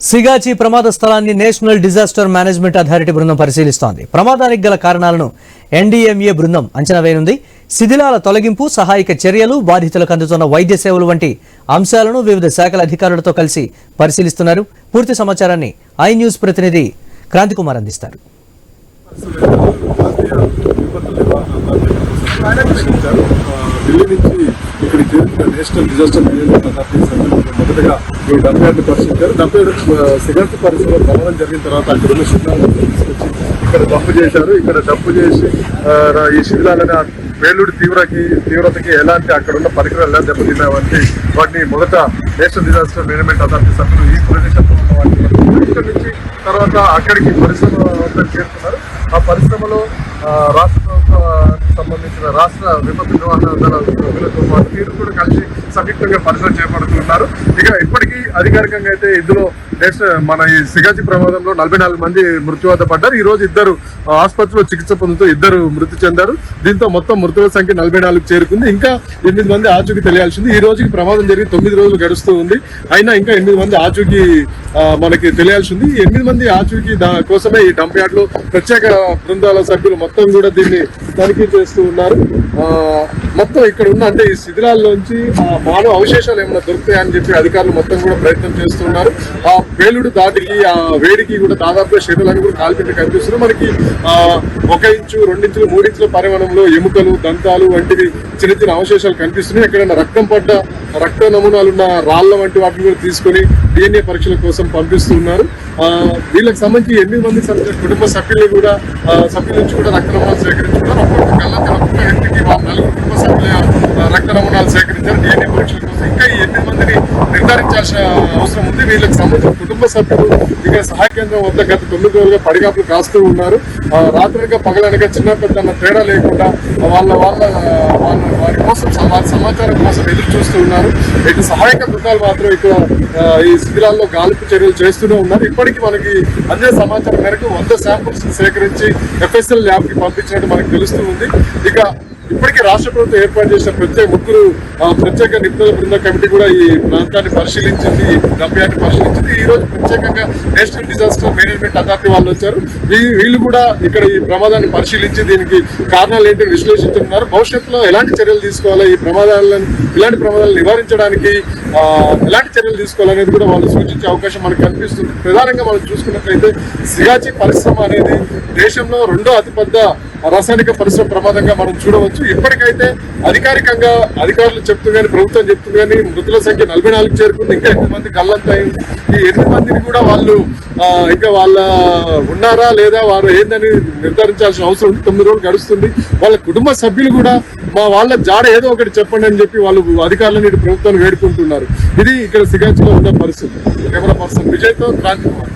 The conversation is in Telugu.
సిగాచి ప్రమాద స్థలాన్ని నేషనల్ డిజాస్టర్ మేనేజ్మెంట్ అథారిటీ బృందం పరిశీలిస్తోంది. ప్రమాదానికి గల కారణాలను ఎన్డీఎంఏ బృందం అంచనా వేయనుంది. శిథిలాల తొలగింపు, సహాయక చర్యలు, బాధితులకు అందుతున్న వైద్య సేవలు వంటి అంశాలను వివిధ శాఖల అధికారులతో కలిసి పరిశీలిస్తున్నారు. పూర్తి సమాచారాన్ని ఐ న్యూస్ ప్రతినిధి క్రాంతికుమార్ అందిస్తారు. ఢిల్లీ నుంచి ఇక్కడికి చేరుకున్న నేషనల్ డిజాస్టర్ మేనేజ్మెంట్ అథారిటీ మొదటగా ఈ డంప్యార్డ్ పరిశీలించారు. డంప్యార్డ్ సిగరెట్ పరిస్థితిలో ప్రమాదం జరిగిన తర్వాత అక్కడ ఉన్న శిథిలాలను తీసుకొచ్చి ఇక్కడ డంప్ చేశారు. ఇక్కడ డంప్ చేసి ఈ శిథిలాలని వేలుడి తీవ్రతకి ఎలాంటి అక్కడ ఉన్న పరికరాలు ఎలా దెబ్బతిన్నావంటే వాటిని మొదట నేషనల్ డిజాస్టర్ మేనేజ్మెంట్ అథారిటీ సభ్యులు ఈ ప్రదేశంలో ఉన్న వాటిని ఇక్కడ నుంచి తర్వాత అక్కడికి పరిశ్రమ చేరుకున్నారు. ఆ పరిశ్రమలో రాష్ట్ర ప్రభుత్వానికి సంబంధించిన రాష్ట్ర విపత్తు నిర్వహణ దళ సభ్యులతో పాటు వీరు కూడా కలిసి సంయుక్తంగా పరిశీలన చేపడుతున్నారు. ఇక ఇప్పటికీ అధికారికంగా అయితే ఇందులో మన ఈ సిగాచి ప్రమాదంలో 44 మంది మృత్యువాత పడ్డారు. ఈ రోజు ఇద్దరు ఆసుపత్రిలో చికిత్స పొందుతూ ఇద్దరు మృతి చెందారు. దీంతో మొత్తం మృతుల సంఖ్య 44 చేరుకుంది. ఇంకా 8 మంది ఆచూకీ తెలియాల్సింది. ఈ రోజుకి ప్రమాదం జరిగి 9 రోజులు గడుస్తూ ఉంది. అయినా ఇంకా 8 మంది ఆచూకీ మనకి తెలియాల్సి ఉంది. 8 మంది ఆచూకీ కోసమే ఈ డంప్ యార్డ్ లో ప్రత్యేక బృందాల సభ్యులు మొత్తం కూడా దీన్ని తనిఖీ చేస్తూ ఉన్నారు. మొత్తం ఇక్కడ ఉన్న అంటే ఈ శిథిలాల్లోంచి మానవ అవశేషాలు ఏమైనా దొరుకుతాయని చెప్పి అధికారులు మొత్తం కూడా ప్రయత్నం చేస్తున్నారు. ఆ పేలుడు దాటికి ఆ వేడికి కూడా దాదాపుగా శరీరాన్ని కూడా కాల్పిట్టు కనిపిస్తున్నారు. మనకి 1 ఇంచు 2 ఇంచులు 3 ఇంచుల పరిమాణంలో ఎముకలు, దంతాలు వంటివి చిన్న చిన్న అవశేషాలు కనిపిస్తున్నాయి. ఎక్కడైనా రక్తం పడ్డ రక్త నమూనాలున్న రాళ్ల వంటి వాటిని కూడా తీసుకొని DNA పరీక్షల కోసం పంపిస్తున్నారు. వీళ్ళకి సంబంధించి 8 మంది కుటుంబ సభ్యులు కూడా సభ్యుల నుంచి కూడా రక్త నమూనాలు సేకరించుకున్నారు. ఒక్కొక్క వ్యక్తికి 4 కుటుంబ సభ్యుల రక్త నమూనాలు సేకరించారు DNA పరీక్షల కోసం. ఇంకా ఈ 8 మందిని నిర్ధారించాల్సిన అవసరం ఉంది. వీళ్ళకి సంబంధించిన కుటుంబ సభ్యులు ఇక్కడ సహాయ కేంద్రం వద్ద గత 9 రోజులుగా పడిగాపులు కాస్తూ ఉన్నారు. రాత్రిగా పగలనగా చిన్న పెద్ద తేడా లేకుండా వారి కోసం వారి సమాచారం కోసం ఎదురు చూస్తూ ఉన్నారు. ఇటు సహాయక బృందాలు మాత్రం ఇక్కడ ఈ శిథిలాల్లో గాలింపు చర్యలు చేస్తూనే ఉన్నారు. ఇప్పటికీ మనకి అందే సమాచారం మేరకు 100 శాంపుల్స్ సేకరించి FSL ల్యాబ్ కి పంపించినట్టు మనకు తెలుస్తూ ఉంది. ఇక ఇప్పటికీ రాష్ట్ర ప్రభుత్వం ఏర్పాటు చేసిన ప్రత్యేక నిపుణుల బృంద కమిటీ కూడా ఈ ప్రాంతాన్ని పరిశీలించింది, డంప్ యార్డ్ పరిశీలించింది. ఈ రోజు ప్రత్యేకంగా నేషనల్ డిజాస్టర్ మేనేజ్మెంట్ అథారిటీ వాళ్ళు వచ్చారు. వీళ్ళు కూడా ఇక్కడ ఈ ప్రమాదాన్ని పరిశీలించి దీనికి కారణాలు ఏంటి విశ్లేషిస్తున్నారు. భవిష్యత్తులో ఎలాంటి చర్యలు తీసుకోవాలి, ఇలాంటి ప్రమాదాలను నివారించడానికి ఎలాంటి చర్యలు తీసుకోవాలనేది కూడా వాళ్ళు సూచించే అవకాశం మనకు కనిపిస్తుంది. ప్రధానంగా మనం చూసుకున్నట్లయితే సిగాచి పరిశ్రమ అనేది దేశంలో 2వ అతిపెద్ద రాసాయనిక పరిశ్రమ ప్రమాదంగా మనం చూడవచ్చు. ఇప్పటికైతే అధికారికంగా అధికారులు చెప్తూ కానీ ప్రభుత్వం చెప్తూ కానీ మృతుల సంఖ్య 44 చేరుకుంది. ఇంకా 8 మంది గల్లంతైంది. ఈ 8 మందిని కూడా వాళ్ళు ఇంకా వాళ్ళ ఉన్నారా లేదా వారు ఏందని నిర్ధారించాల్సిన అవసరం ఉంది. 9 రోజులు గడుస్తుంది. వాళ్ళ కుటుంబ సభ్యులు కూడా వాళ్ళ జాడ ఏదో ఒకటి చెప్పండి అని చెప్పి వాళ్ళు అధికారులను ఇటు ప్రభుత్వాన్ని వేడుకుంటున్నారు. ఇది ఇక్కడ సిగాచిలో ఉన్న పరిస్థితి. కెమెరా పర్సన్ విజయ్తో క్రాంతికుమార్.